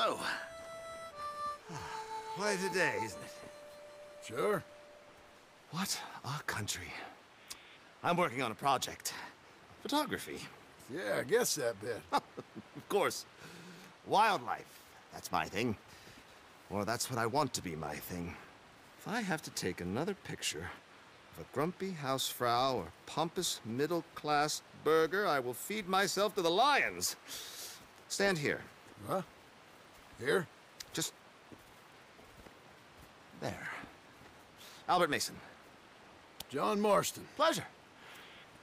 Hello. Quite a day, isn't it? Sure. What a country. I'm working on a project. Photography. Yeah, I guess that bit. Of course. Wildlife. That's my thing. Or that's what I want to be my thing. If I have to take another picture of a grumpy housefrau or pompous middle-class burger, I will feed myself to the lions. Stand here. Huh? Here? Just... there. Albert Mason. John Marston. Pleasure.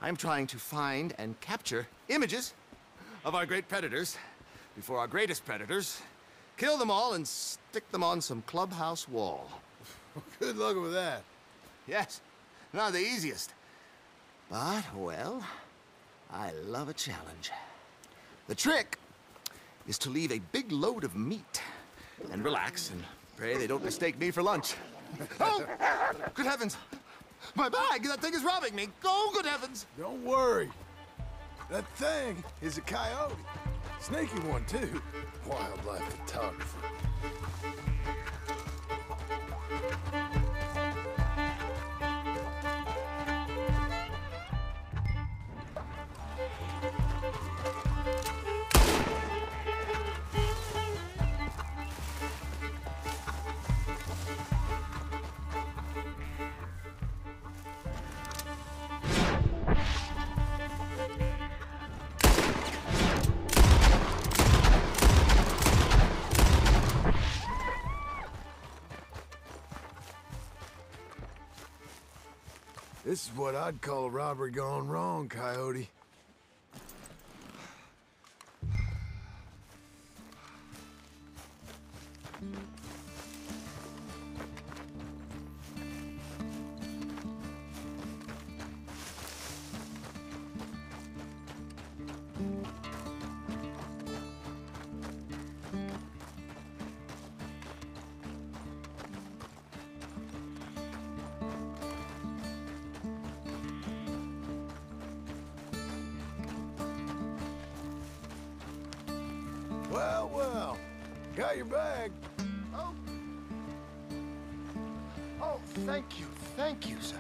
I'm trying to find and capture images of our great predators before our greatest predators kill them all and stick them on some clubhouse wall. Good luck with that. Yes, not the easiest. But, well, I love a challenge. The trick is to leave a big load of meat and relax and pray they don't mistake me for lunch. Oh, good heavens! My bag! That thing is robbing me! Oh, good heavens! Don't worry. That thing is a coyote. Sneaky one, too. Wildlife photographer. This is what I'd call a robbery gone wrong, Coyote. Well, well, got your bag. Oh, thank you, sir.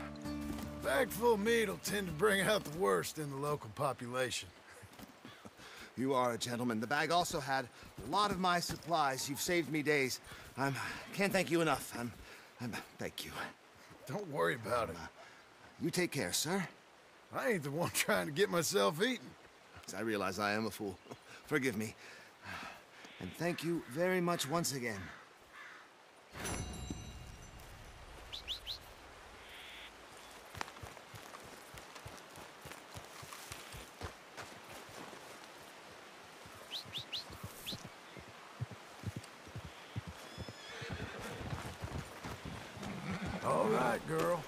Bag full of meat will tend to bring out the worst in the local population. You are a gentleman. The bag also had a lot of my supplies. You've saved me days. Can't thank you enough. Thank you. Don't worry about it. You take care, sir. I ain't the one trying to get myself eaten. I realize I am a fool. Forgive me. And thank you very much once again. All right, girl.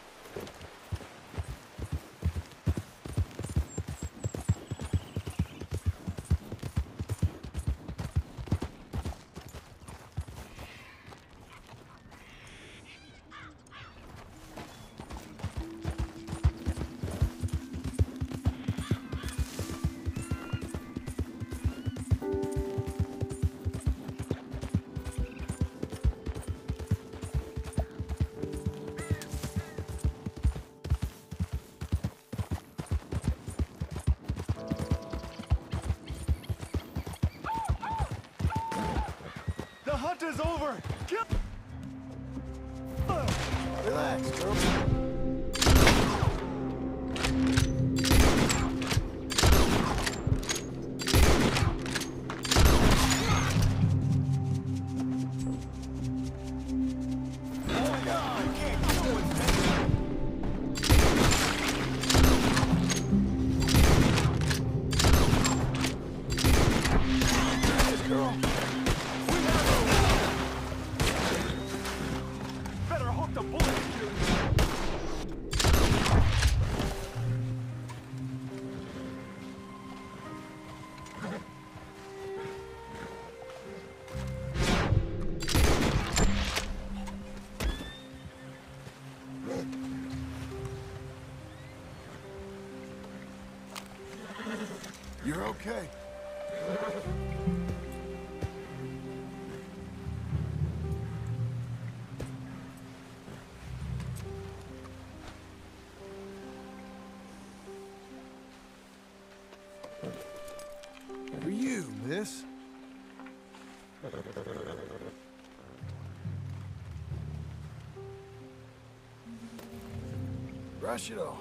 The hunt is over! Kill! Relax, girl. Better hook the bullet, dude! You're okay. miss. Brush it off.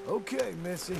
Okay, Missy.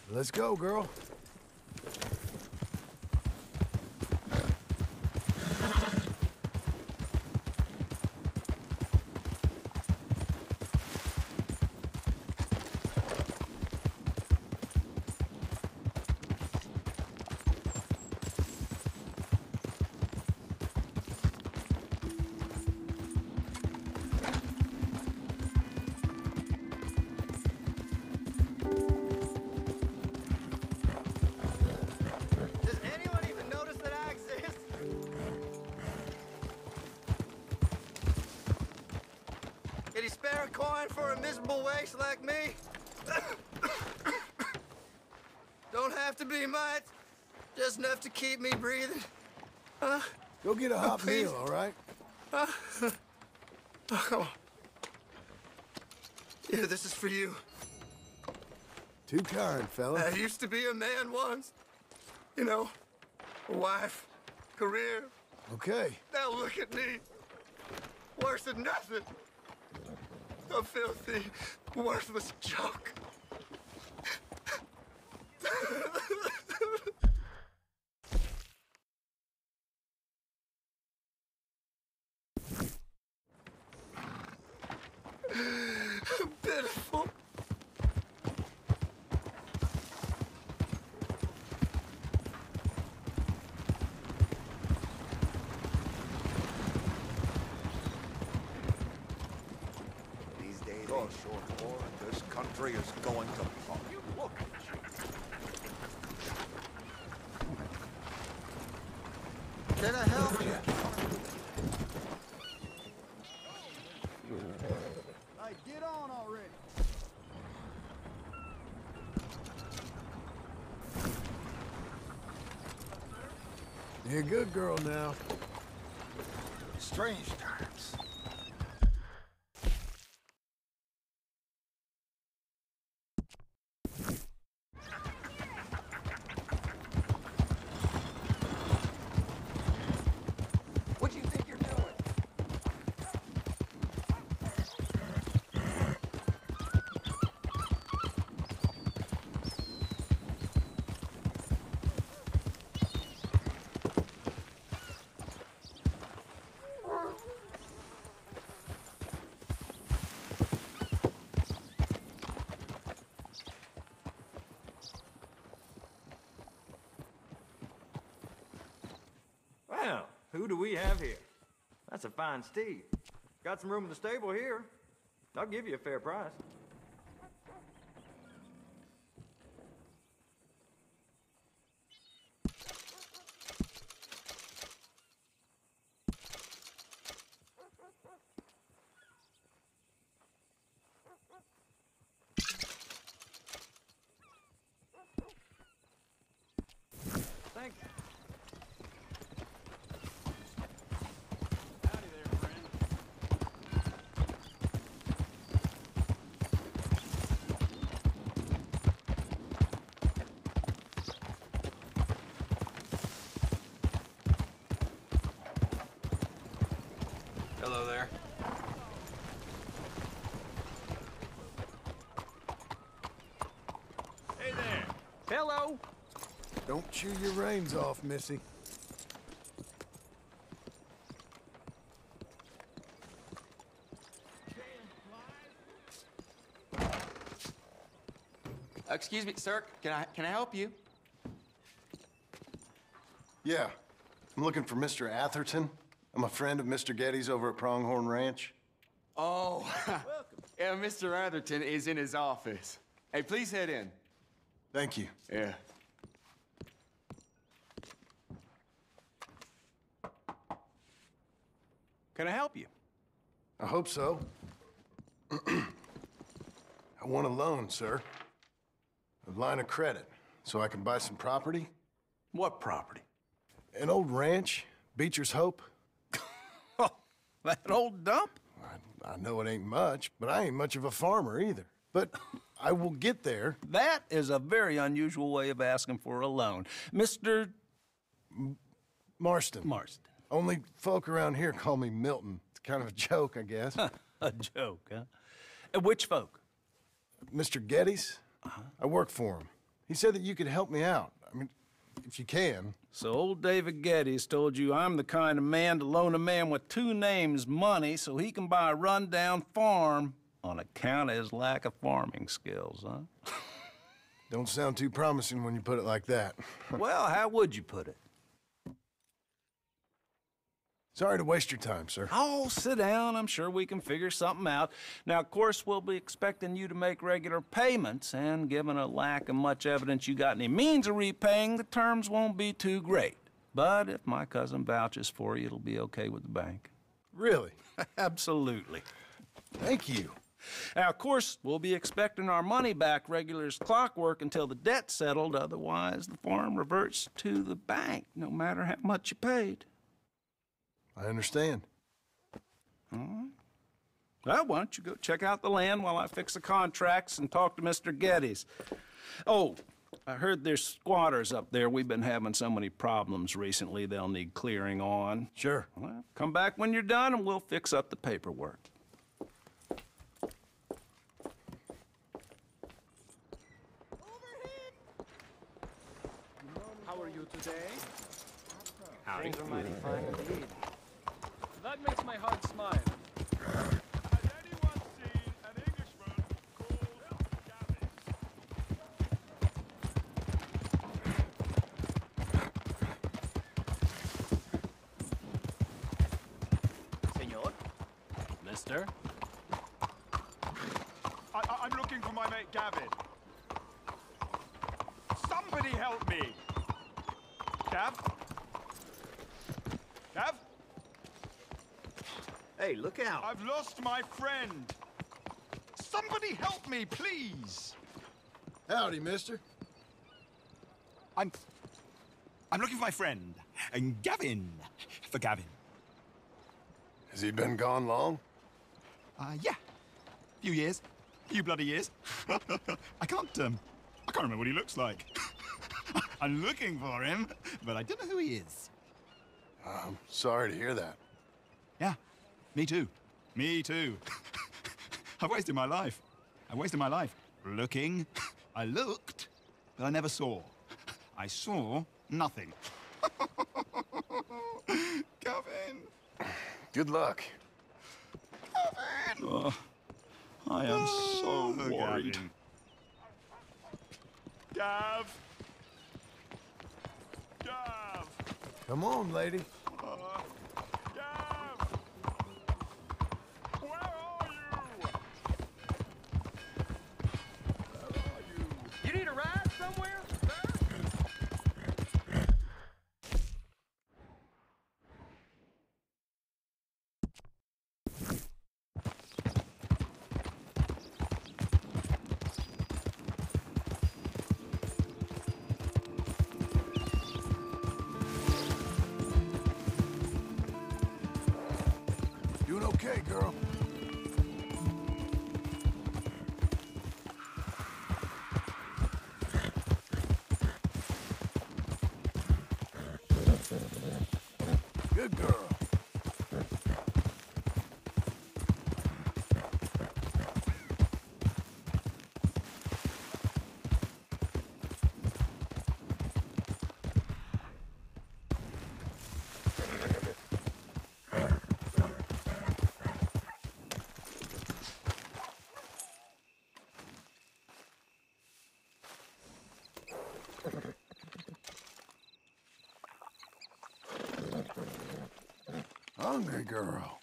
Let's go, girl. Can you spare a coin for a miserable waste like me? Don't have to be much, just enough to keep me breathing. Go get a hot please. meal, all right? Oh, come on. Yeah, this is for you. Too kind, fella. I used to be a man once. You know, a wife, career. Okay. Now look at me. Worse than nothing. A filthy, worthless joke. Pitiful. These days ain't short, boy. This country is going to pump. You look at you. Can I help you? Hey, get on already. You're a good girl now. Strange times. What do you think you're doing? Who do we have here? That's a fine steed. Got some room in the stable here. I'll give you a fair price. Thank you. Howdy there, friend. Hello there. Hey there. Hello. Don't chew your reins off, Missy. Excuse me, sir. Can I help you? Yeah. I'm looking for Mr. Atherton. I'm a friend of Mr. Getty's over at Pronghorn Ranch. Oh, yeah, Mr. Atherton is in his office. Hey, please head in. Thank you. Yeah. Can I help you? I hope so. I want a loan, sir. A line of credit, so I can buy some property. What property? An old ranch, Beecher's Hope. Oh, that old dump? I know it ain't much, but I ain't much of a farmer either. But I will get there. That is a very unusual way of asking for a loan. Mr. Marston. Marston. Only folk around here call me Milton. It's kind of a joke, I guess. A joke, huh? Which folk? Mr. Getty's? I work for him. He said that you could help me out. I mean, if you can. So old David Getty's told you I'm the kind of man to loan a man with two names money so he can buy a rundown farm on account of his lack of farming skills, huh? Don't sound too promising when you put it like that. Well, how would you put it? Sorry to waste your time, sir. Oh, sit down. I'm sure we can figure something out. Now, of course, we'll be expecting you to make regular payments, and given a lack of much evidence you got any means of repaying, the terms won't be too great. But if my cousin vouches for you, it'll be okay with the bank. Really? Absolutely. Thank you. Now, of course, we'll be expecting our money back regular as clockwork until the debt's settled. Otherwise, the farm reverts to the bank, no matter how much you paid. I understand. All right. Well, why don't you go check out the land while I fix the contracts and talk to Mr. Getty's. Oh, I heard there's squatters up there. We've been having so many problems recently, they'll need clearing on. Sure. Well, come back when you're done and we'll fix up the paperwork. How are you today? Things are mighty fine indeed. That makes my heart smile. Has anyone seen an Englishman called Gavin? Senor? Mister? I'm looking for my mate Gavin. Somebody help me! Gav? Gav? Hey, look out. I've lost my friend. Somebody help me, please. Howdy, mister. I'm looking for my friend, and Gavin. For Gavin. Has he been gone long? Yeah. Few years. Few bloody years. I can't remember what he looks like. I'm looking for him, but I don't know who he is. I'm sorry to hear that. Yeah, me too. Me too. I've wasted my life. Looking. I looked, but I never saw. I saw nothing. Gavin. Good luck. Oh, I am so worried. Gavin. Gav! Gav! Come on, lady. Gav! Where are you? You need a ride somewhere, sir? Doing okay, girl? Good girl. Hungry girl.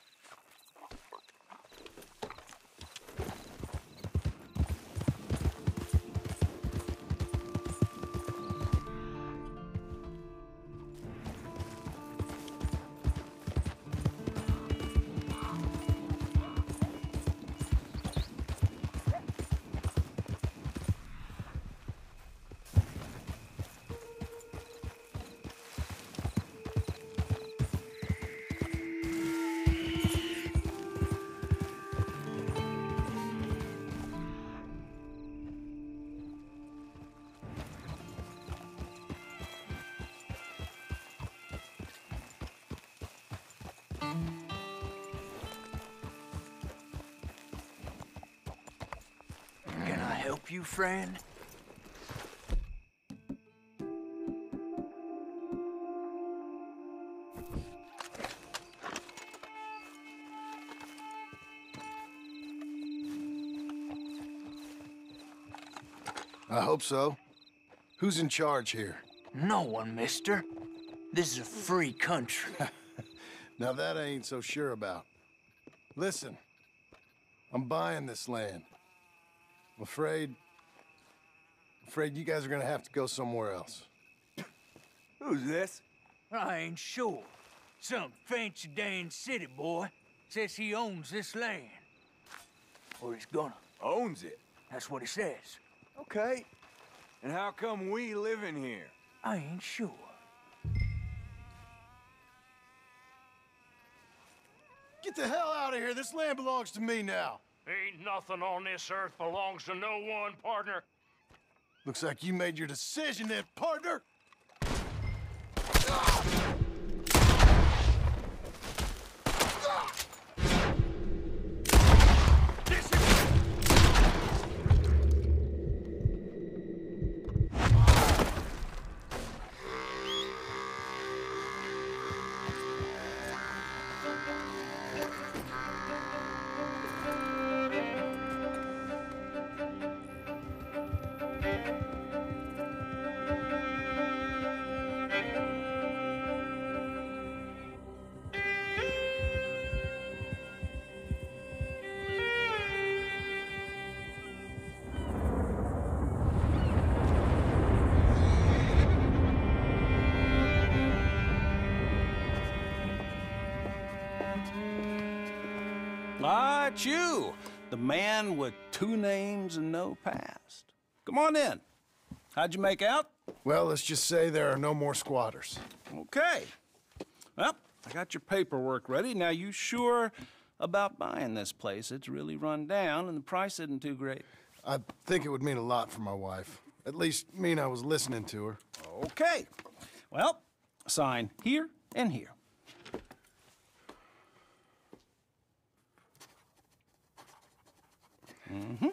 Can I help you, friend? I hope so. Who's in charge here? No one, mister. This is a free country. Now that I ain't so sure about. Listen, I'm buying this land. I'm afraid you guys are gonna have to go somewhere else. Who's this? I ain't sure. Some fancy Dan city boy says he owns this land. Or he's gonna. Owns it. That's what he says. Okay. And how come we live in here? I ain't sure. Get the hell out of here! This land belongs to me now! Ain't nothing on this earth belongs to no one, partner. Looks like you made your decision then, partner! Ah, it's you, the man with 2 names and no past. Come on in. How'd you make out? Well, let's just say there are no more squatters. Okay. Well, I got your paperwork ready. Now, you sure about buying this place? It's really run down, and the price isn't too great. I think it would mean a lot for my wife. At least mean I was listening to her. Okay. Well, sign here and here. Mm-hmm.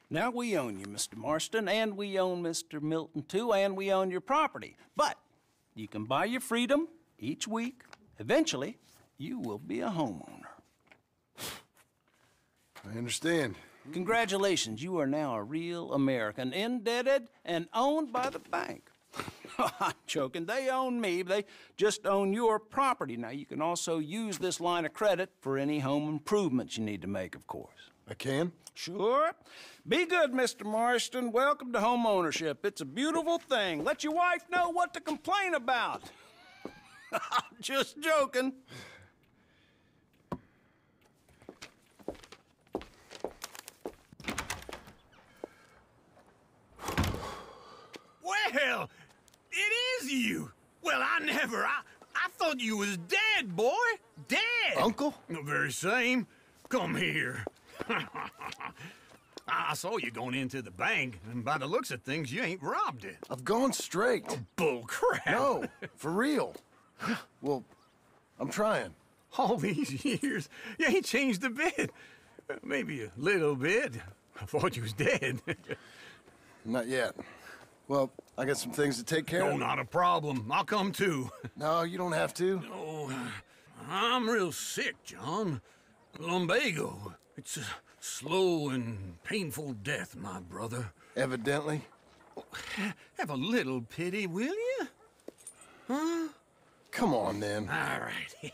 Now, we own you, Mr. Marston, and we own Mr. Milton, too, and we own your property. But you can buy your freedom each week. Eventually, you will be a homeowner. I understand. Congratulations, you are now a real American, indebted and owned by the bank. I'm joking, they own me, they just own your property. Now, you can also use this line of credit for any home improvements you need to make, of course. I can? Sure. Be good, Mr. Marston. Welcome to home ownership. It's a beautiful thing. Let your wife know what to complain about. I'm just joking. Well, it is you. Well, I thought you was dead, boy. Dead. Uncle? The very same. Come here. I saw you going into the bank, and by the looks of things, you ain't robbed it. I've gone straight. Bull crap. No, for real. Well, I'm trying. All these years, you ain't changed a bit. Maybe a little bit. I thought you was dead. Not yet. Well, I got some things to take care of. No, not a problem. I'll come too. No, you don't have to. Oh, I'm real sick, John. Lumbago. It's a slow and painful death, my brother. Evidently. Have a little pity, will you? Huh? Come on, then. All right.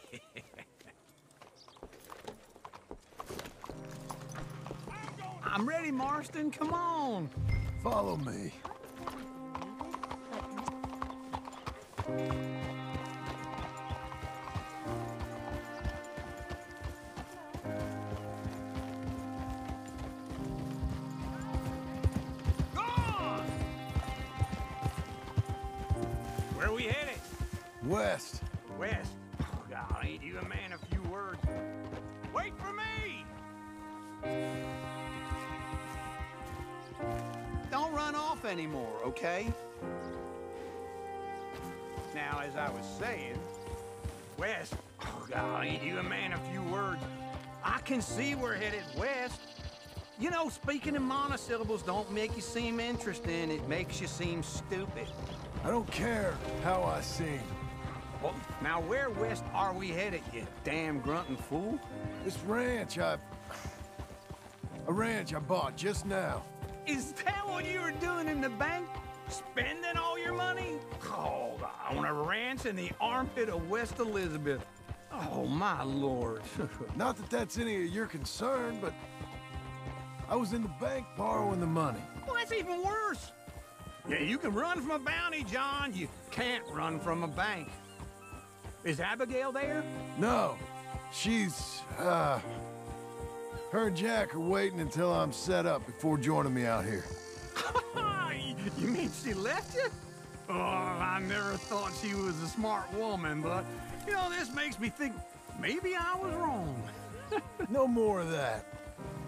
I'm ready, Marston. Come on. Follow me. Where are we headed? West. West. Oh, God, ain't you a man of few words? Wait for me! Don't run off anymore, okay? Now, as I was saying, west. Oh, God, ain't you a man of few words? I can see we're headed west. You know, speaking in monosyllables don't make you seem interesting. It makes you seem stupid. I don't care how I sing. Well, now where west are we headed, you damn grunting fool? This ranch I bought just now. Is that what you were doing in the bank? Spending all your money? Oh, on a ranch in the armpit of West Elizabeth. Oh, my lord. Not that that's any of your concern, but I was in the bank borrowing the money. Well, that's even worse. Yeah, you can run from a bounty, John. You can't run from a bank. Is Abigail there? No. She's, her and Jack are waiting until I'm set up before joining me out here. You mean she left you? Oh, I never thought she was a smart woman, but, you know, this makes me think maybe I was wrong. No more of that.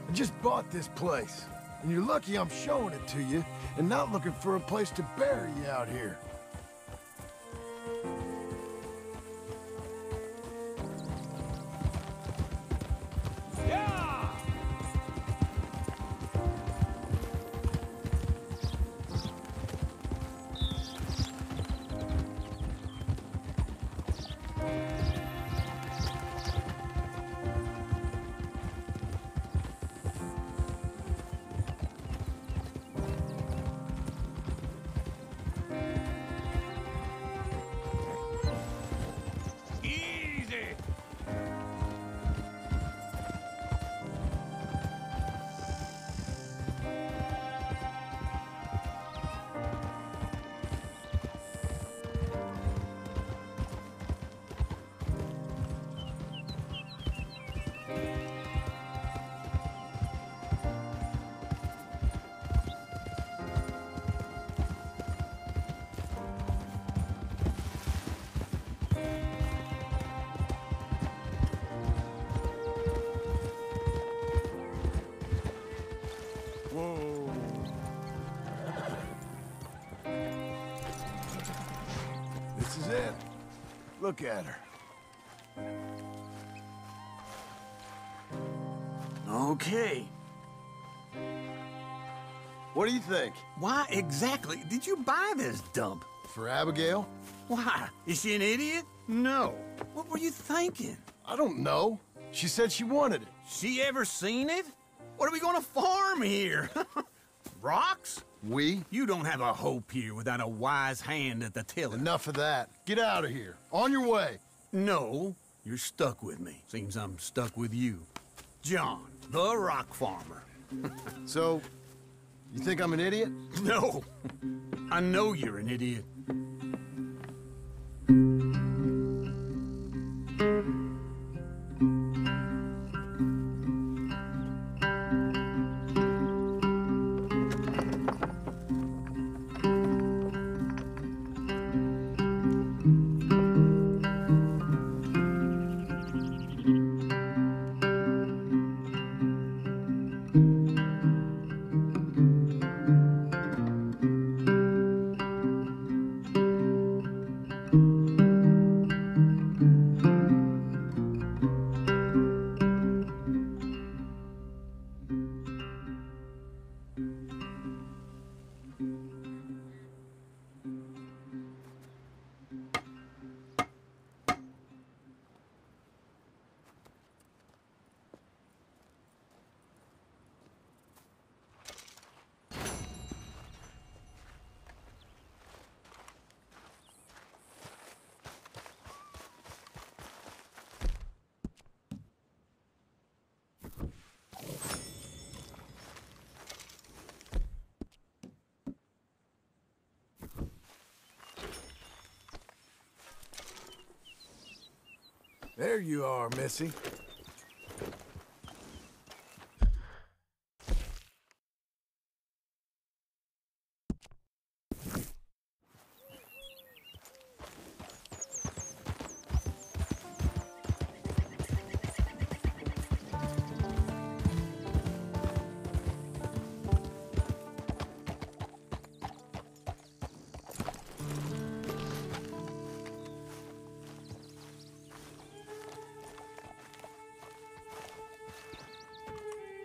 I just bought this place, and you're lucky I'm showing it to you and not looking for a place to bury you out here. Whoa. This is it. Look at her. Okay. What do you think? Why exactly did you buy this dump? For Abigail? Why? Is she an idiot? No. What were you thinking? I don't know. She said she wanted it. She ever seen it? What are we gonna farm here? Rocks? We? You don't have a hope here without a wise hand at the tiller. Enough of that. Get out of here. On your way. No, you're stuck with me. Seems I'm stuck with you. John, the rock farmer. So, you think I'm an idiot? No. I know you're an idiot. There you are, Missy.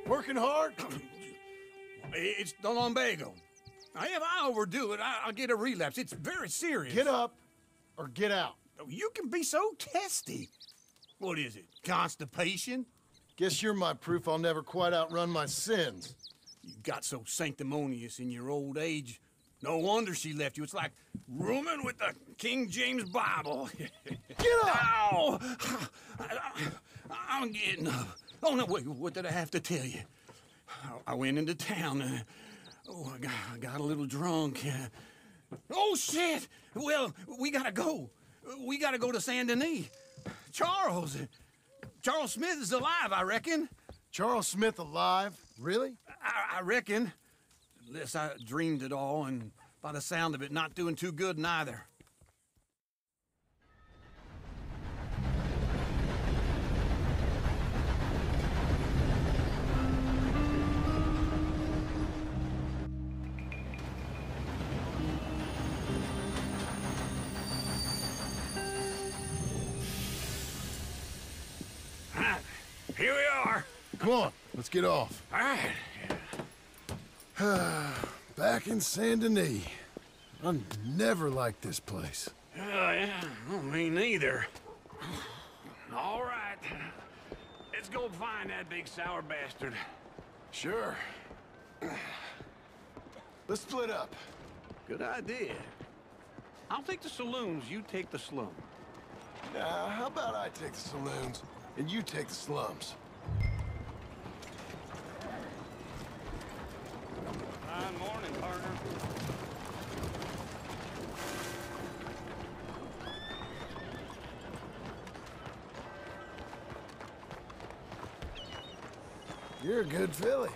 Working hard? It's the lumbago. If I overdo it, I'll get a relapse. It's very serious. Get up or get out. You can be so testy. What is it, constipation? Guess you're my proof I'll never quite outrun my sins. You got so sanctimonious in your old age. No wonder she left you. It's like rooming with the King James Bible. Get up! Ow! I'm getting up. Oh, no, wait, what did I have to tell you? I went into town. I got a little drunk. Oh, shit! Well, we gotta go. We gotta go to Saint Denis. Charles Smith is alive, I reckon. Charles Smith alive? Really? I reckon. Unless I dreamed it all, and by the sound of it, not doing too good neither. Here we are. Come on, let's get off. All right. Back in Saint Denis. I never liked this place. Yeah, well, me neither. All right. Let's go find that big sour bastard. Sure. Let's split up. Good idea. I'll take the saloons, you take the slum. Now, how about I take the saloons and you take the slums? Fine morning, partner. You're a good filly.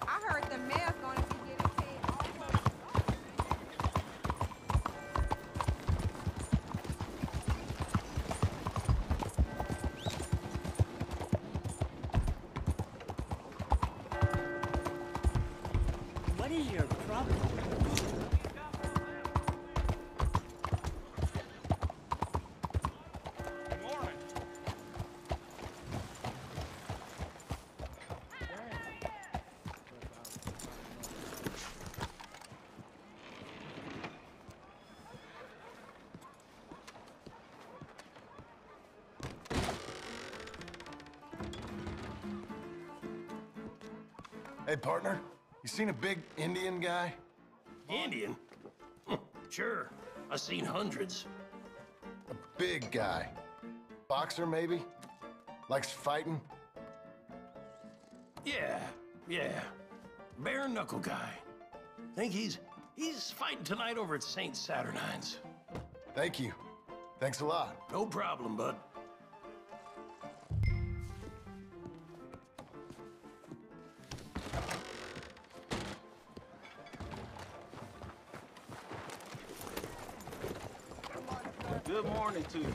I heard the mayor's gonna be getting paid almost. What is your problem? Good morning. Hey, partner, you seen a big Indian guy? Indian? Sure. I've seen hundreds. A big guy. Boxer, maybe? Likes fighting? Yeah. Bare knuckle guy. Think he's fighting tonight over at St. Saturnine's. Thank you. Thanks a lot. No problem, bud. Good morning to you.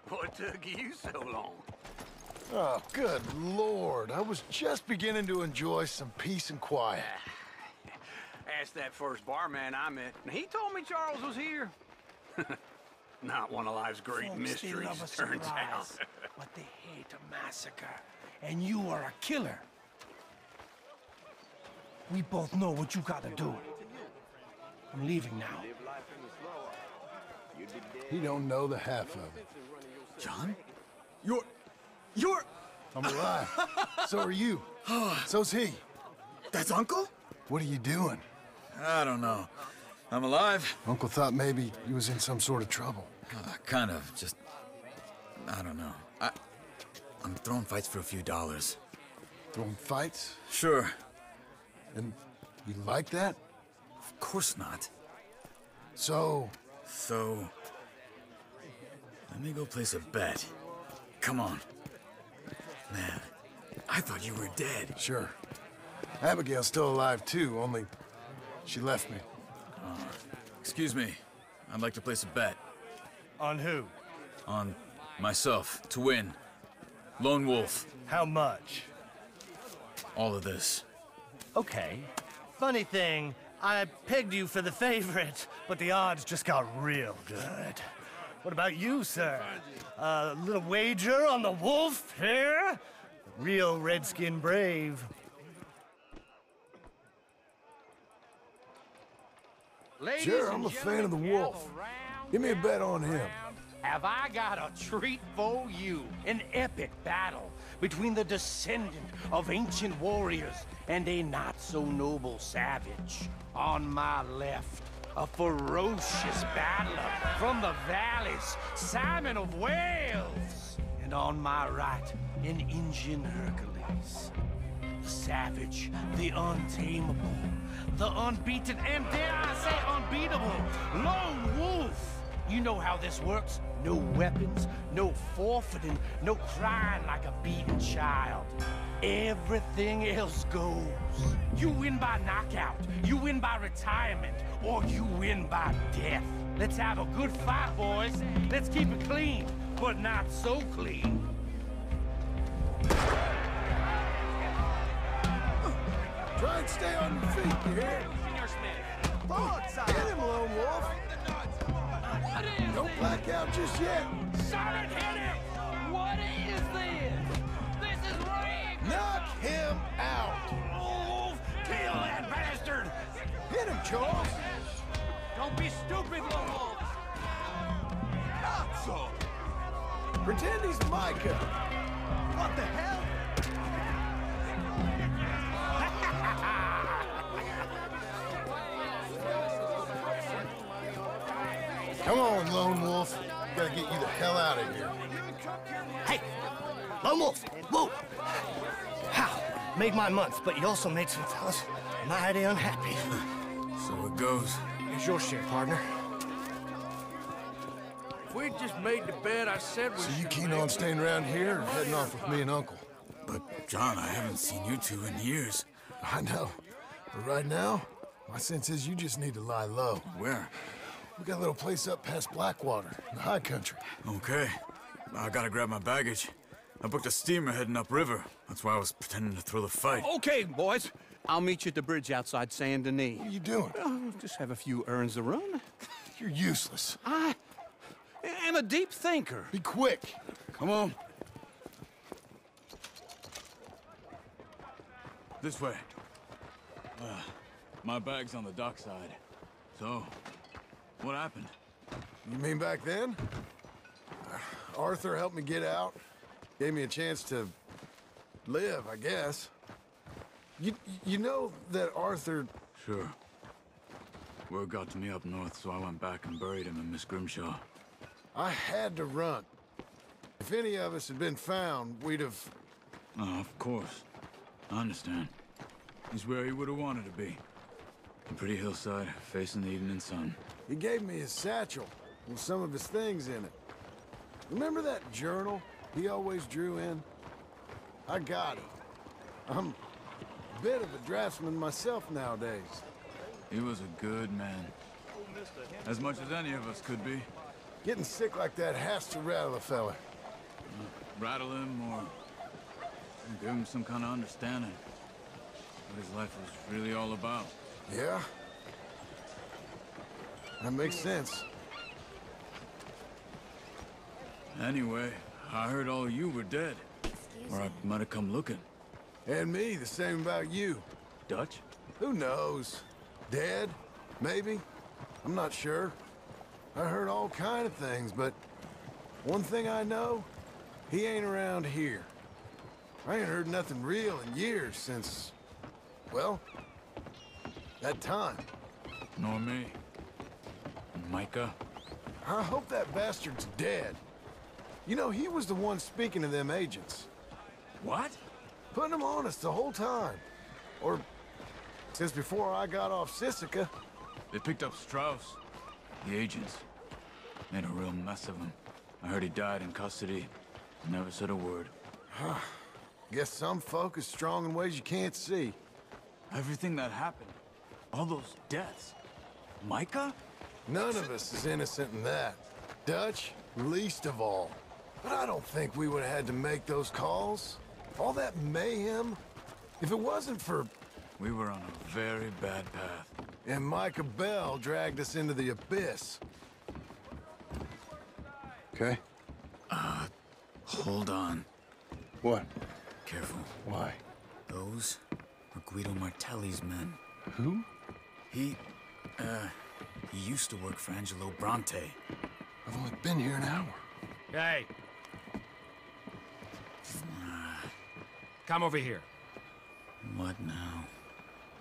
What took you so long? Oh, good Lord. I was just beginning to enjoy some peace and quiet. Asked that first barman I met, and he told me Charles was here. Not one of life's great Folks, they mysteries, love a turns out. surprise, but they hate a massacre. And you are a killer. We both know what you gotta do. I'm leaving now. He don't know the half of it. John? You're... I'm alive. So are you. So's he. That's Uncle? What are you doing? I don't know. I'm alive. Uncle thought maybe he was in some sort of trouble. Kind of. Just... I don't know. I'm throwing fights for a few dollars. Throwing fights? Sure. And you like that? Of course not. So... Let me go place a bet. Come on. Man, I thought you were dead. Sure. Abigail's still alive, too, only she left me. Excuse me. I'd like to place a bet. On who? On myself, to win. Lone Wolf. How much? All of this. Okay. Funny thing, I pegged you for the favorite, but the odds just got real good. What about you, sir? A little wager on the wolf here? Real redskin brave. Sure, I'm a fan of the wolf. Give me a bet on him. Have I got a treat for you? An epic battle between the descendant of ancient warriors and a not-so-noble savage. On my left, a ferocious battler from the valleys, Simon of Wales. And on my right, an Indian Hercules. The savage, the untamable, the unbeaten, and dare I say unbeatable, Lone Wolf. You know how this works. No weapons, no forfeiting, no crying like a beaten child. Everything else goes. You win by knockout, you win by retirement, or you win by death. Let's have a good fight, boys. Let's keep it clean, but not so clean. Try and stay on your feet, you hear? Get him, Lone Wolf. What is Don't this? black out just yet. Simon, hit him! What is this? This is rigged! Knock him out. Oh, kill that bastard! Hit him, Charles. Don't be stupid, Lone Wolf! Not so. Pretend he's Micah. What the hell? Come on, Lone Wolf. Gotta get you the hell out of here. Hey! Lone Wolf! Whoa! How? Made my month, but you also made some fellas mighty unhappy. So it goes. Here's your share, partner. If we'd just made the bet I said we So you keen on staying around here or heading off with me and Uncle? But, John, I haven't seen you two in years. I know. But right now, my sense is you just need to lie low. Where? We got a little place up past Blackwater, in the high country. Okay. I gotta grab my baggage. I booked a steamer heading upriver. That's why I was pretending to throw the fight. Okay, boys. I'll meet you at the bridge outside Saint Denis. What are you doing? Just have a few errands to run. You're useless. I am a deep thinker. Be quick. Come on. This way. My bag's on the dockside. So, what happened? You mean back then? Arthur helped me get out. Gave me a chance to live, I guess. You know that Arthur... Sure. Word got to me up north, so I went back and buried him in Miss Grimshaw. I had to run. If any of us had been found, we'd have... Oh, of course. I understand. He's where he would have wanted to be. A pretty hillside, facing the evening sun. He gave me his satchel with some of his things in it. Remember that journal he always drew in? I got it. I'm a bit of a draftsman myself nowadays. He was a good man. As much as any of us could be. Getting sick like that has to rattle a fella. Rattle him or give him some kind of understanding. What his life was really all about. Yeah? That makes sense. Anyway, I heard all you were dead. Or I might have come looking. And me, the same about you. Dutch? Who knows? Dead? Maybe? I'm not sure. I heard all kind of things, but one thing I know, he ain't around here. I ain't heard nothing real in years since, well, that time. Nor me. And Micah? I hope that bastard's dead. You know, he was the one speaking to them agents. What? Putting them on us the whole time. Or since before I got off Sisika. They picked up Strauss. The agents. Made a real mess of him. I heard he died in custody. Never said a word. Guess some folk is strong in ways you can't see. Everything that happened. All those deaths. Micah? None of us is innocent in that. Dutch, least of all. But I don't think we would have had to make those calls. All that mayhem. If it wasn't for... We were on a very bad path. And Micah Bell dragged us into the abyss. Okay? Hold on. What? Careful. Why? Those are Guido Martelli's men. Who? He used to work for Angelo Bronte. I've only been here an hour. Hey! Come over here. What now?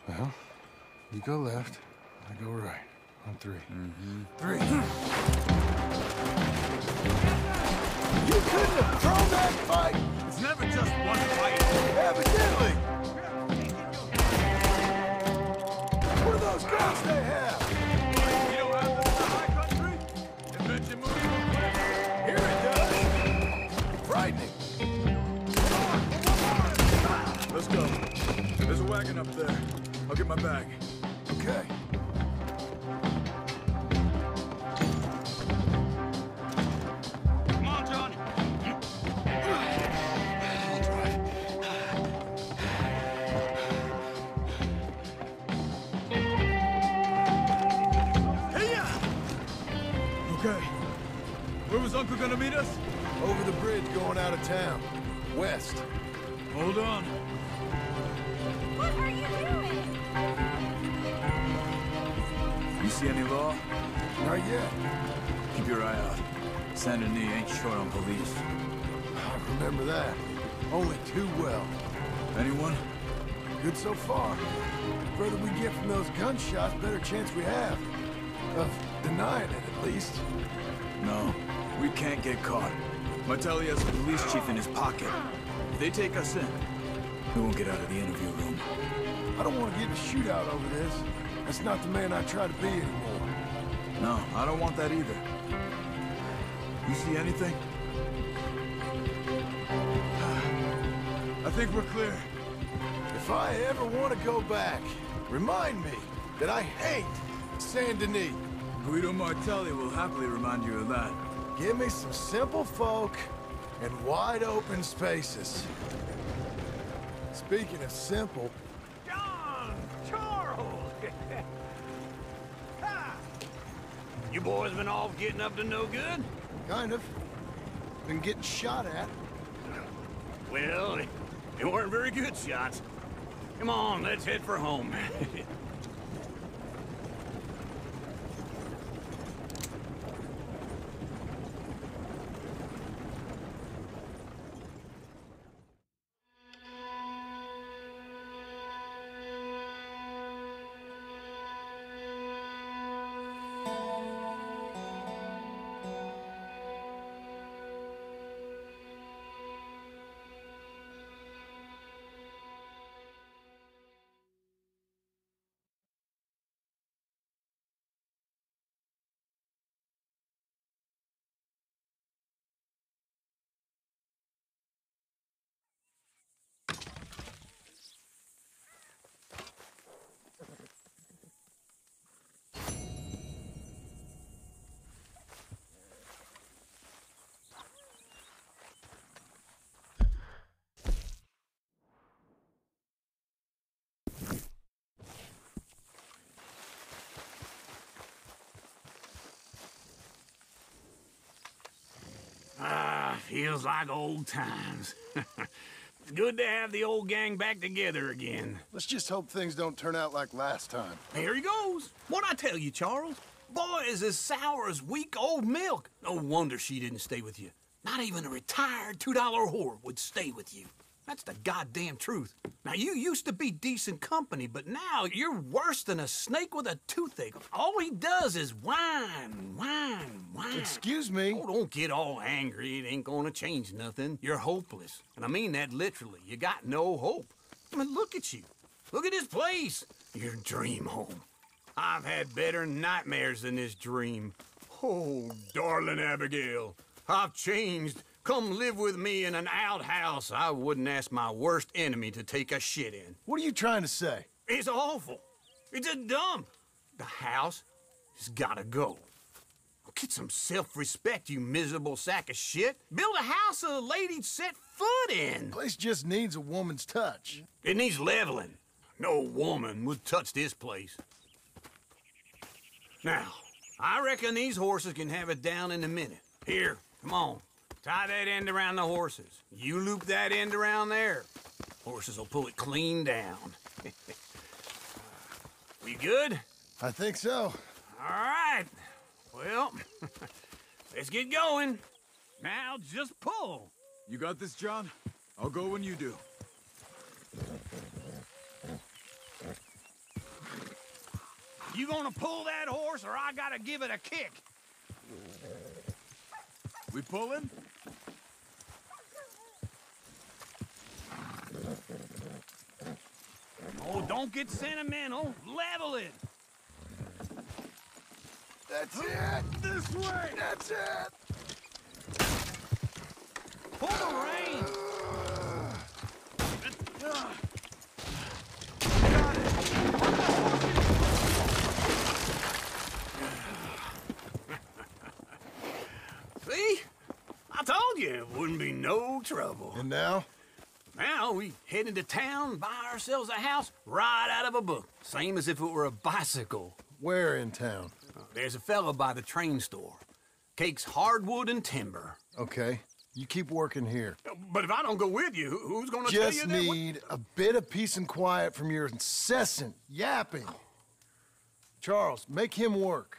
Well, you go left, I go right. On three. Mm-hmm. 3. You couldn't have thrown that fight! It's never just one fight! Evidently! What are those guns they have? You don't have them in the high country? Invention moves. Here it does! Frightening. Let's go. There's a wagon up there. I'll get my bag. Okay. Come on, John. I'll drive. Hey-ya! Okay. Where was Uncle gonna meet us? Over the bridge going out of town. West. Hold on. What are you doing? You see any law? Not yet. Keep your eye out. Saint Denis ain't short on police. I remember that. Only too well. Anyone? Good so far. The further we get from those gunshots, better chance we have. Of denying it, at least. No, we can't get caught. Martelli has a police chief in his pocket. If they take us in, we won't get out of the interview room. I don't want to get in a shootout over this. That's not the man I try to be anymore. No, I don't want that either. You see anything? I think we're clear. If I ever want to go back, remind me that I hate Saint Denis. Guido Martelli will happily remind you of that. Give me some simple folk and wide open spaces. Speaking of simple... John! Charles! Ha! You boys been off getting up to no good? Kind of. Been getting shot at. Well, they weren't very good shots. Come on, let's head for home. Feels like old times. It's good to have the old gang back together again. Let's just hope things don't turn out like last time. Here he goes. What'd I tell you, Charles? Boy is as sour as week-old milk. No wonder she didn't stay with you. Not even a retired $2 whore would stay with you. That's the goddamn truth. Now, you used to be decent company, but now you're worse than a snake with a toothache. All he does is whine, whine, whine. Excuse me? Oh, don't get all angry. It ain't gonna change nothing. You're hopeless. And I mean that literally. You got no hope. I mean, look at you. Look at this place. Your dream home. I've had better nightmares than this dream. Oh, darling Abigail, I've changed. Come live with me in an outhouse I wouldn't ask my worst enemy to take a shit in. What are you trying to say? It's awful. It's a dump. The house has gotta go. Get some self-respect, you miserable sack of shit. Build a house a lady'd set foot in. The place just needs a woman's touch. It needs leveling. No woman would touch this place. Now, I reckon these horses can have it down in a minute. Here, come on. Tie that end around the horses. You loop that end around there. Horses will pull it clean down. We good? I think so. All right. Well, let's get going. Now just pull. You got this, John? I'll go when you do. You gonna pull that horse or I gotta give it a kick? We pulling? Oh, don't get sentimental. Level it. That's it! This way! That's it! Pull the rein! See? I told you it wouldn't be no trouble. And now? Now we head into town, buy ourselves a house right out of a book. Same as if it were a bicycle. Where in town? There's a fella by the train store. Cakes hardwood and timber. Okay. You keep working here. But if I don't go with you, who's gonna tell you Just that? need a bit of peace and quiet from your incessant yapping. Charles, make him work.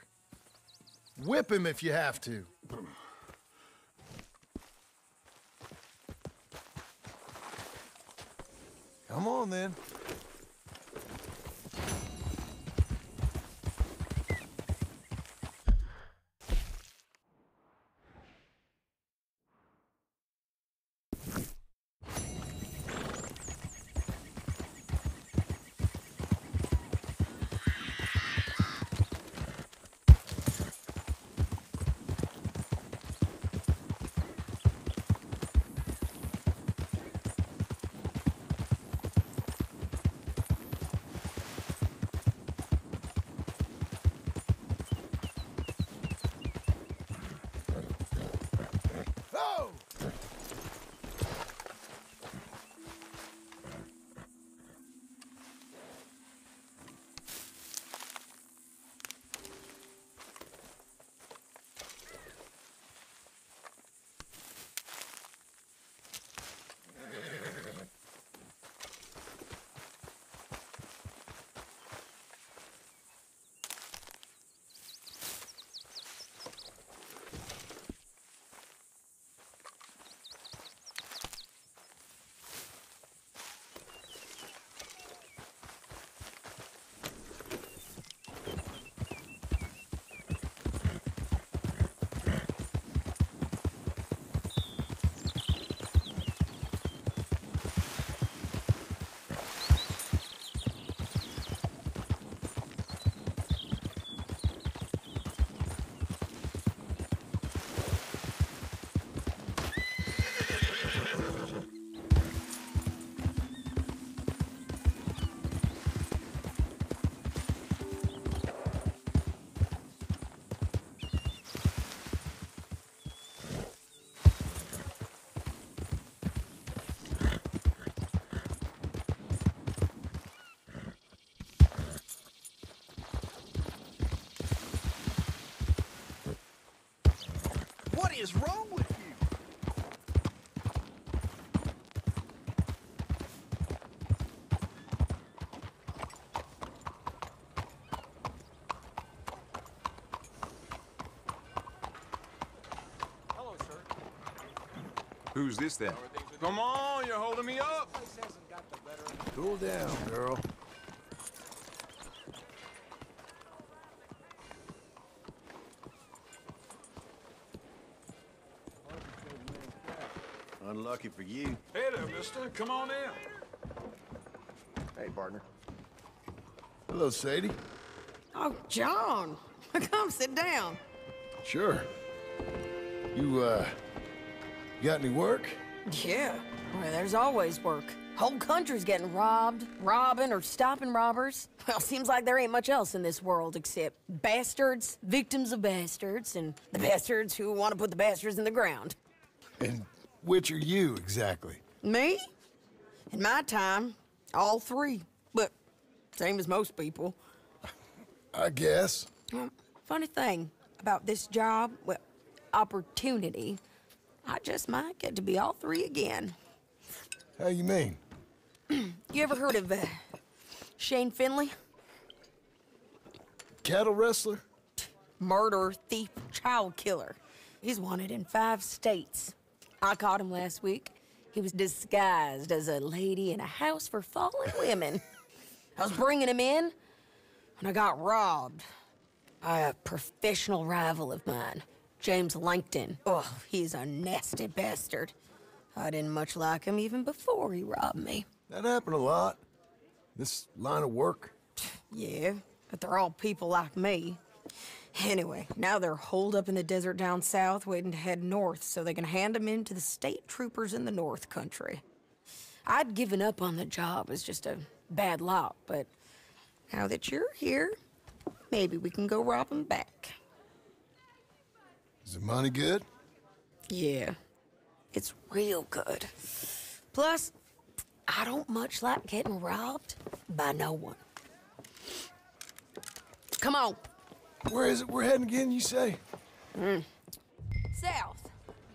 Whip him if you have to. Come on, then. What is wrong with you? Who's this then? Come on, you're holding me up. Cool down, girl. Unlucky for you. Hey there, mister. Come on in. Hey, partner. Hello, Sadie. Oh, John. Come sit down. Sure. You got any work? Yeah. Well, there's always work. Whole country's getting robbed, robbing, or stopping robbers. Well, seems like there ain't much else in this world except bastards, victims of bastards, and the bastards who want to put the bastards in the ground. And which are you, exactly? Me? In my time, all three. But same as most people. I guess. Funny thing about this job, well, opportunity, I just might get to be all three again. How you mean? You ever heard of Shane Finley? Cattle wrestler? Murderer, thief, child killer. He's wanted in 5 states. I caught him last week. He was disguised as a lady in a house for fallen women. I was bringing him in, and I got robbed by a professional rival of mine, James Langton. Oh, he's a nasty bastard. I didn't much like him even before he robbed me. That happened a lot. This line of work. Yeah, but they're all people like me. Anyway, now they're holed up in the desert down south, waiting to head north so they can hand them in to the state troopers in the north country. I'd given up on the job as just a bad lot, but now that you're here, maybe we can go rob them back. Is the money good? Yeah, it's real good. Plus, I don't much like getting robbed by no one. Come on. Where is it we're heading again, you say? South.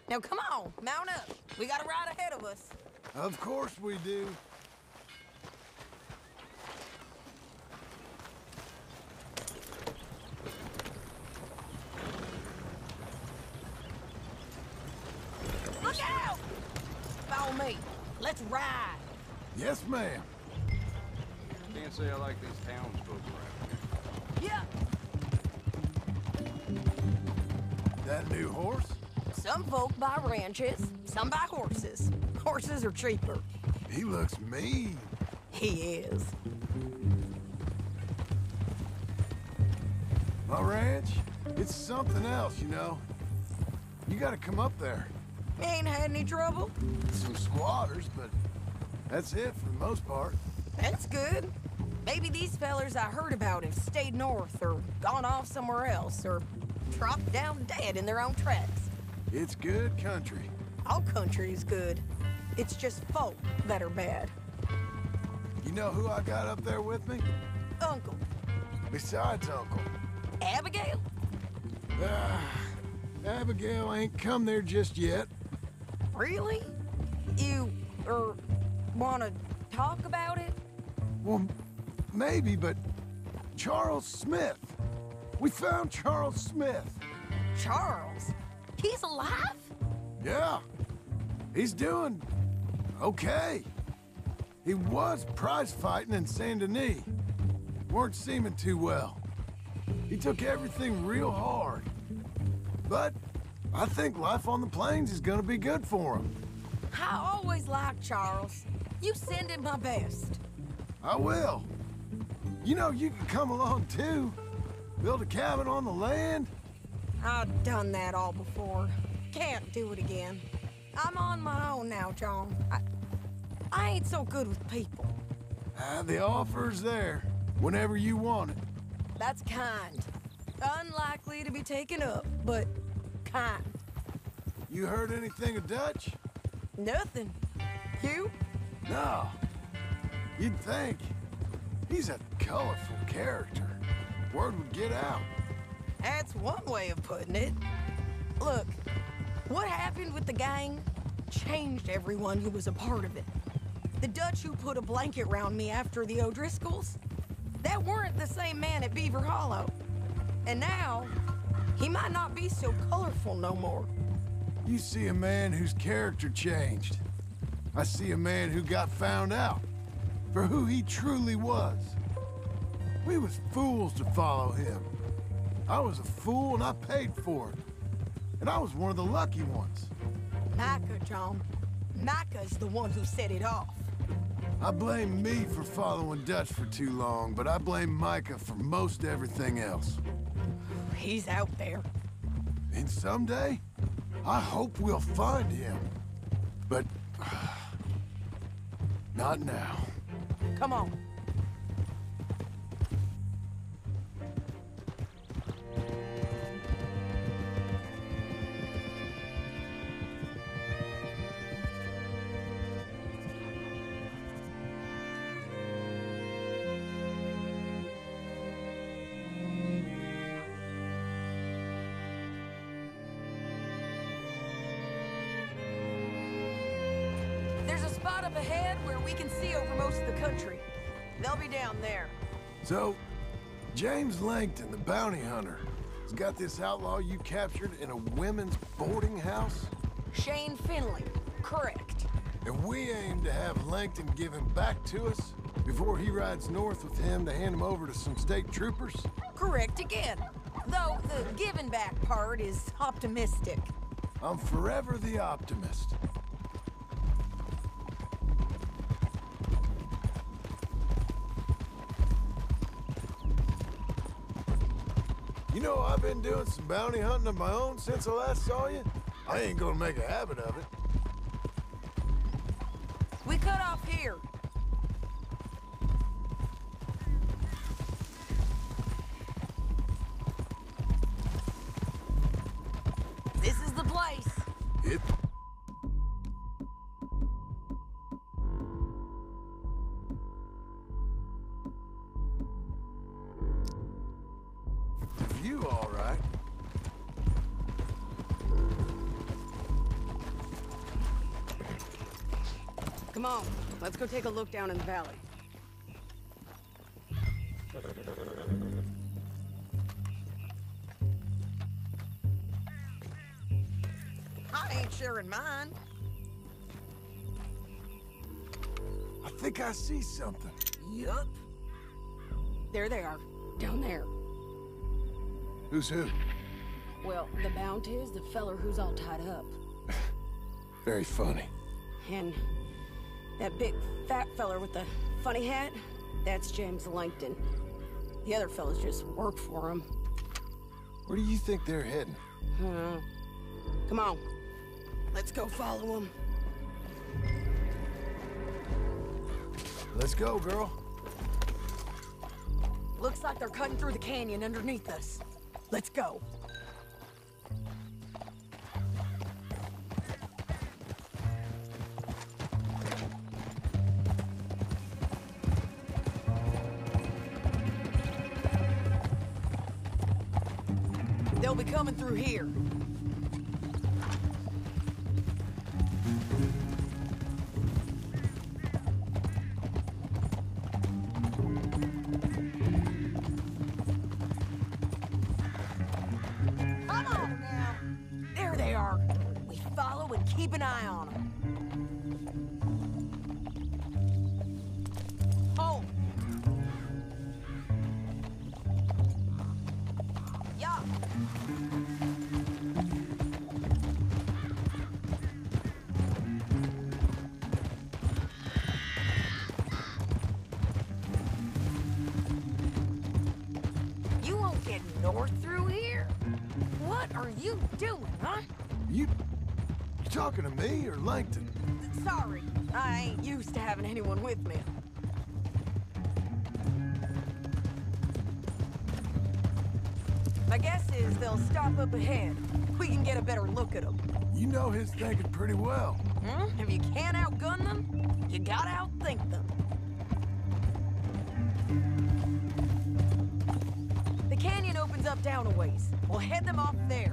Now come on, mount up. We got a ride ahead of us. Of course we do. Look out! Follow me. Let's ride. Yes, ma'am. Can't say I like these townsfolk around here. Yeah. That new horse? Some folk buy ranches, some buy horses. Horses are cheaper. He looks mean. He is. My ranch, it's something else, you know. You gotta come up there. Ain't had any trouble? Some squatters, but that's it for the most part. That's good. Maybe these fellers I heard about have stayed north or gone off somewhere else or dropped down dead in their own tracks. It's good country. All country is good. It's just folk that are bad. You know who I got up there with me? Uncle. Besides Uncle. Abigail? Abigail ain't come there just yet. Really? You, wanna talk about it? Well, maybe, but Charles Smith. We found Charles Smith. Charles? He's alive? Yeah. He's doing okay. He was prize fighting in Saint Denis. Weren't seeming too well. He took everything real hard. But I think life on the plains is gonna be good for him. I always liked Charles. You send him my best. I will. You know, you can come along too. Build a cabin on the land. I've done that all before. Can't do it again. I'm on my own now, John. I ain't so good with people. The offer's there, whenever you want it. That's kind. Unlikely to be taken up, but kind. You heard anything of Dutch? Nothing. You? No. You'd think. He's a colorful character. Word would get out. That's one way of putting it. Look, what happened with the gang changed everyone who was a part of it. The Dutch who put a blanket around me after the O'Driscolls, that weren't the same man at Beaver Hollow. And now, he might not be so colorful no more. You see a man whose character changed. I see a man who got found out for who he truly was. We was fools to follow him. I was a fool and I paid for it. And I was one of the lucky ones. Micah, John. Micah's the one who set it off. I blame me for following Dutch for too long, but I blame Micah for most everything else. He's out there. And someday, I hope we'll find him. But... not now. Come on. There's a spot up ahead where we can see over most of the country. They'll be down there. So, James Langton, the bounty hunter, has got this outlaw you captured in a women's boarding house? Shane Finley. Correct. And we aim to have Langton give him back to us before he rides north with him to hand him over to some state troopers? Correct again. Though the giving back part is optimistic. I'm forever the optimist. You know, I've been doing some bounty hunting of my own since I last saw you. I ain't gonna make a habit of it. We cut off here. This is the place. It... The view, all right. Come on, let's go take a look down in the valley. I ain't sharing mine. I think I see something. Yup. There they are, down there. Who's who? Well, the bounty is the feller who's all tied up. Very funny. And that big fat feller with the funny hat, that's James Langton. The other fellas just work for him. Where do you think they're heading? Come on, let's go follow them. Let's go, girl. Looks like they're cutting through the canyon underneath us. Let's go. They'll be coming through here. Come on now. There they are. We follow and keep an eye on them. Hold. Yeah. You won't get north through here? What are you doing, huh? You talking to me or Langton? Sorry, I ain't used to having anyone with me. My guess is they'll stop up ahead. We can get a better look at them. You know his thinking pretty well. If you can't outgun them, you gotta outthink them. The canyon opens up down a ways. We'll head them off there.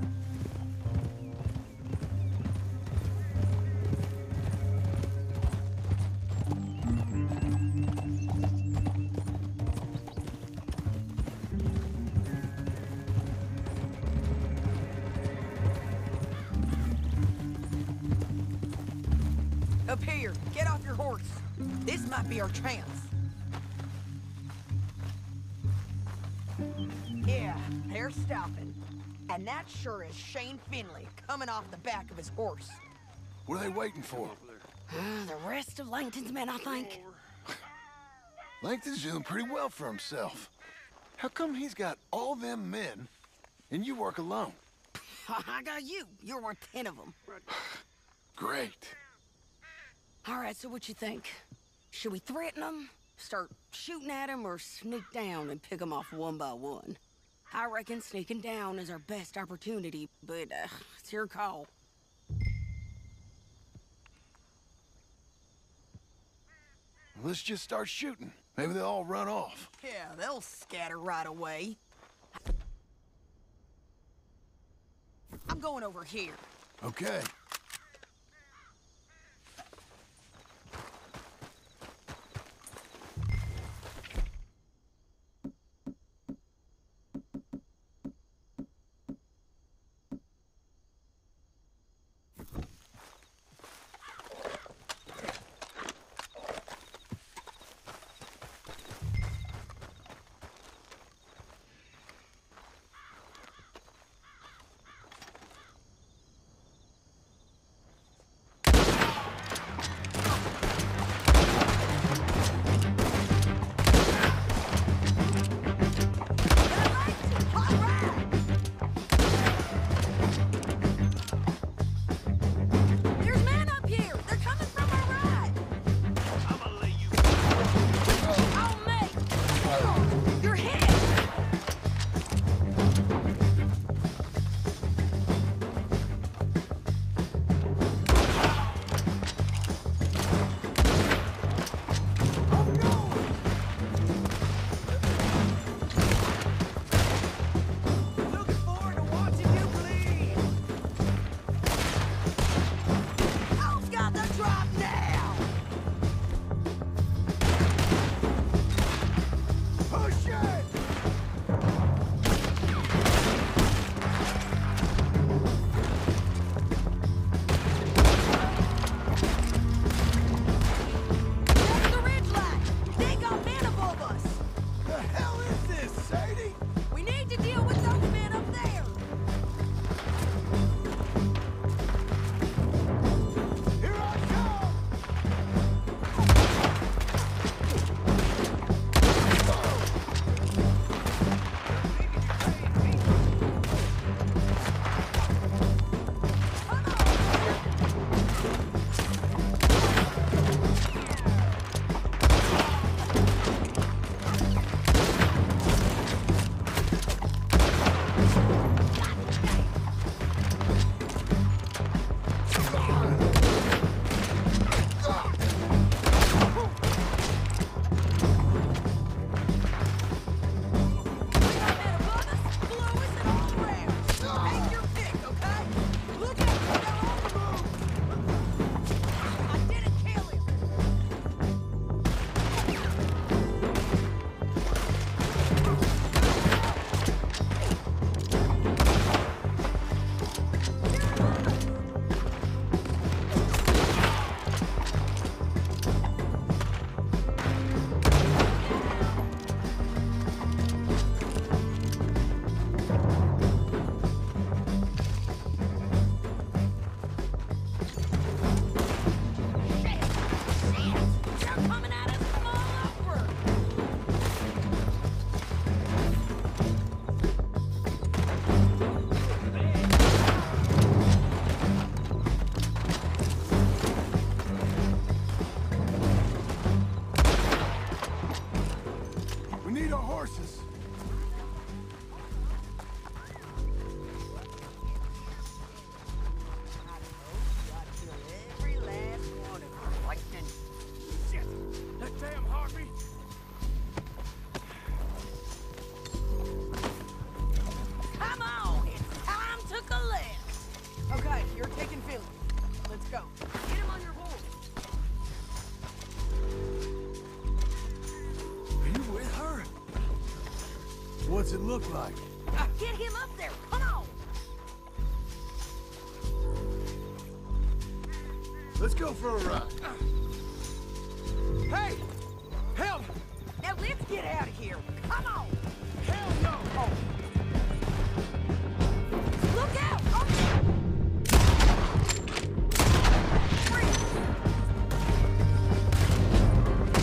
This might be our chance. Yeah, they're stopping. And that sure is Shane Finley coming off the back of his horse. What are they waiting for? The rest of Langton's men, I think. Langton's doing pretty well for himself. How come he's got all them men and you work alone? I got you. You're worth 10 of them. Great. All right, so what you think? Should we threaten them, start shooting at them, or sneak down and pick them off one by one? I reckon sneaking down is our best opportunity, but it's your call. Let's just start shooting. Maybe they'll all run off. Yeah, they'll scatter right away. I'm going over here. Okay. What's it look like? Get him up there! Come on! Let's go for a ride. Hey! Help! Now let's get out of here. Come on! Hell no! Oh. Look out! Oh.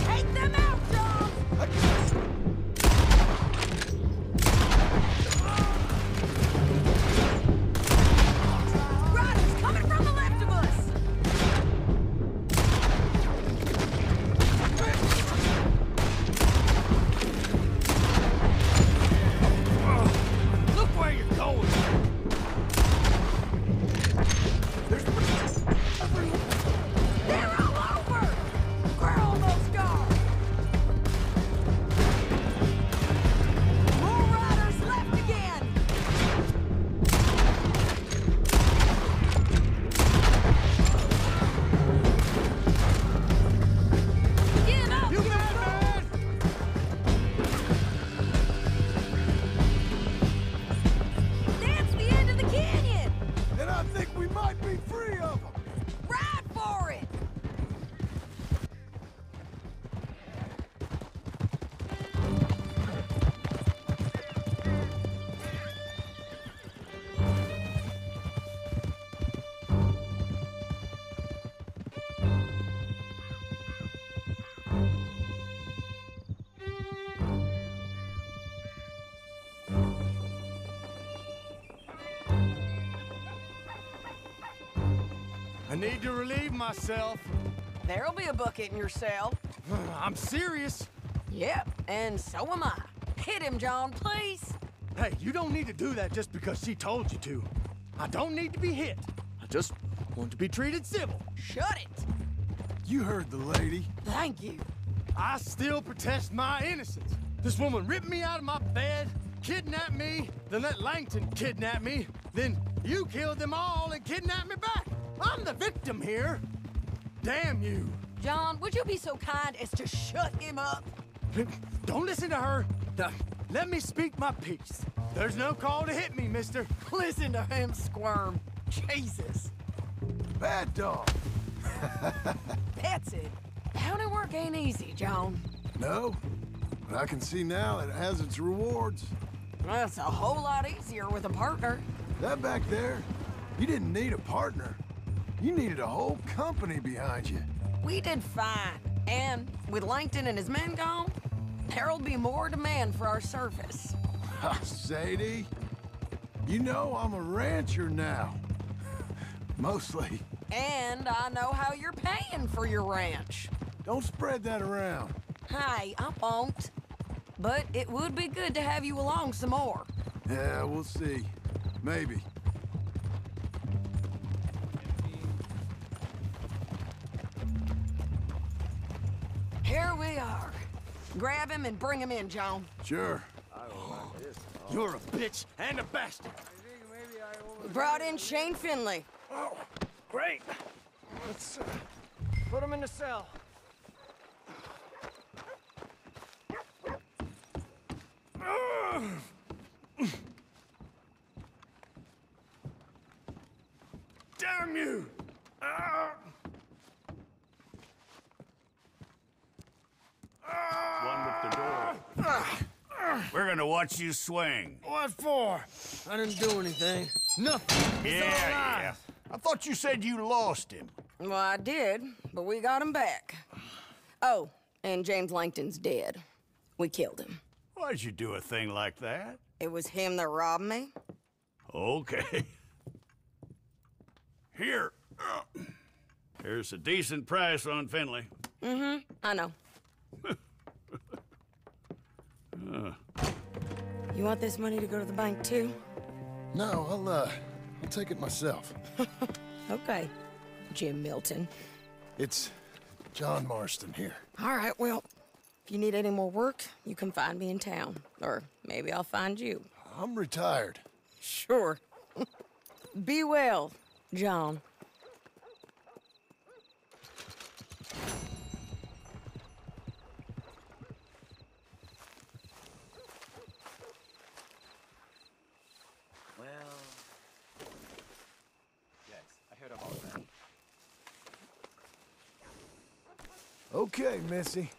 Take them out, John! Riders coming from the left of us! Look where you're going! They're all over! We're almost gone! More riders left again! Give up! You mad, man? That's the end of the canyon! And I think we might be free of them. Ride for it! I need to relieve myself. There'll be a bucket in your cell. I'm serious. Yep, and so am I. Hit him, John, please. Hey, you don't need to do that just because she told you to. I don't need to be hit. I just want to be treated civil. Shut it. You heard the lady. Thank you. I still protest my innocence. This woman ripped me out of my bed, kidnapped me, then let Langton kidnap me, then you killed them all and kidnapped me back. I'm the victim here. Damn you. John, would you be so kind as to shut him up? Don't listen to her. Let me speak my piece. There's no call to hit me, mister. Listen to him squirm. Jesus. Bad dog. That's it. County work ain't easy, John. No, but I can see now it has its rewards. That's a whole lot easier with a partner. That back there, you didn't need a partner. You needed a whole company behind you. We did fine. And with Langton and his men gone, there'll be more demand for our service. Sadie, you know I'm a rancher now. Mostly. And I know how you're paying for your ranch. Don't spread that around. Hey, I won't. But it would be good to have you along some more. Yeah, we'll see. Maybe. Here we are. Grab him and bring him in, John. Sure. You're a bitch and a bastard. We brought in Shane Finley. Oh, great. Let's put him in the cell. Damn you! One with the door. We're gonna watch you swing. What for? I didn't do anything. Nothing. It's all Yeah. lies. I thought you said you lost him. Well, I did, but we got him back. Oh, and James Langton's dead. We killed him. Why'd you do a thing like that? It was him that robbed me. Okay. Here. Here's a decent price on Finley. Mm-hmm, I know. You want this money to go to the bank, too? No, I'll take it myself. Okay, Jim Milton. It's John Marston here. All right, well, if you need any more work, you can find me in town. Or maybe I'll find you. I'm retired. Sure. Be well, John. Okay, Missy.